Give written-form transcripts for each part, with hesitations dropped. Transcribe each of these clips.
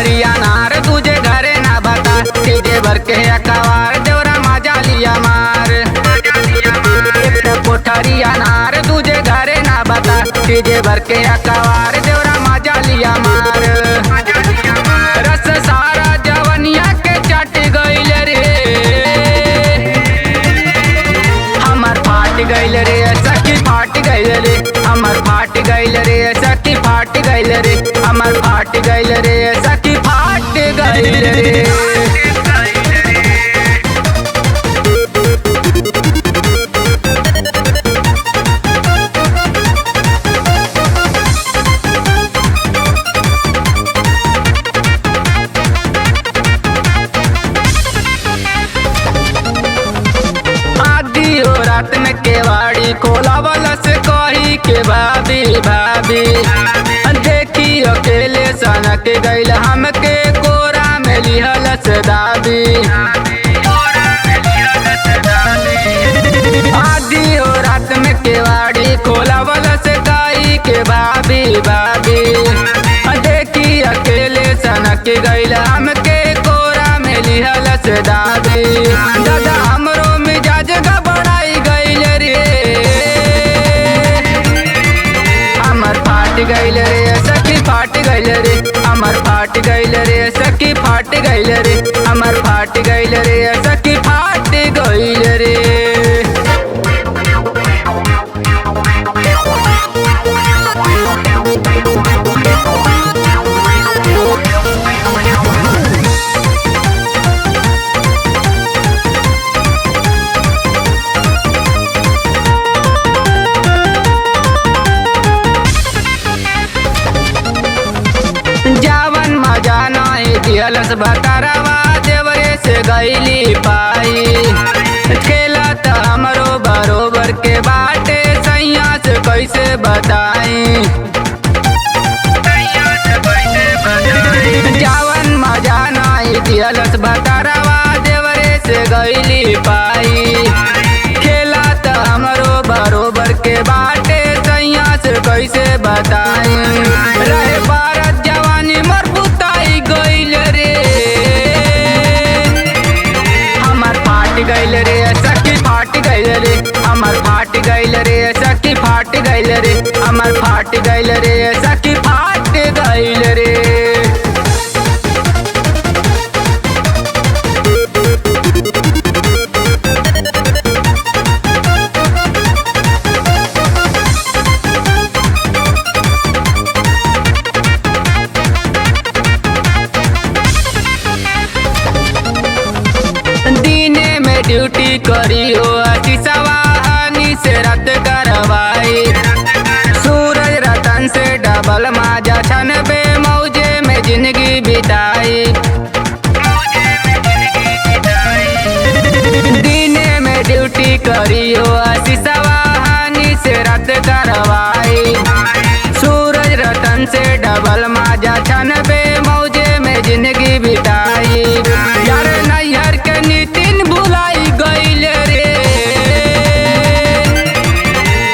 कोठरिया नार तुझे घरे ना बता, डीजे भर के अकवार देवरा मजा लिया मार। कोठरिया नार तुझे घरे ना बता, डीजे भर के अकवार देवरा मजा लिया मार। रस सारा जवनिया के चट गइल रे, हमर फाट गइल रे सखी फाट गइल रे, हमर फाट गइल रे सखी फाट गइल रे, हमर फाट गइल रे सखी फाट गइल रे। रात में केवाड़ी खोलावल से कही के भाभी भाभी, देखी अकेले सनक गइल हमके कोरा में लिहल से दादी। आधी हो रात में केवाड़ी खोलावल से कही के भाभी भाभी, देखी अकेले सनक गइल हमके कोरा में लिहल से दादी। दादा हमरो मिजाज गबड़ाई गइल रे, हमर फाट गइल रे सखी फाट गइल रे, हमर फाट गइल रे सखी फाट गइल रे, हमर फाट गइल रे सखी फाट गइल रे। जावन मजा नहीं दियलस भतरवा देवरे से गईली पाई, खेला त हमरो बरोबर के बाटे सैया से कैसे बताई। जावन मजा नहीं दियलस भतरवा देवरे से गईली पाई, खेला त हमरो बरोबर के बाटे सैया से कैसे बताई। रहे भारत जवानी मोर बुताई गइल रे, हमर फाट गइल रे सखी फाट गइल रे, हमर फाट गइल रे सखी फाट गइल रे, हमर फाट गइल रे सखी फाट गइल रे। ड्यूटी करी हो अशीषवा हनी से रद्द करवाई, सूरज रतन से डबल माजा छनबे मौजे में जिंदगी बिताई। दिने में ड्यूटी करी हो अशीषवा हनी से रद्द करवाई, सूरज रतन से डबल माजा छनबे मौजे में जिंदगी बिताई। यार नैहर के नितिन भुलाई गइल रे,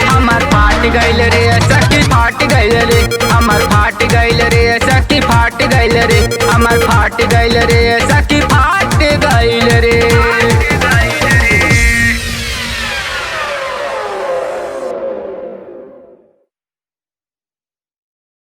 हमर फाट गइल रे सखी फाट गइल रे, हमर फाट गइल रे सखी फाट गइल रे, हमर फाट गइल रे सखी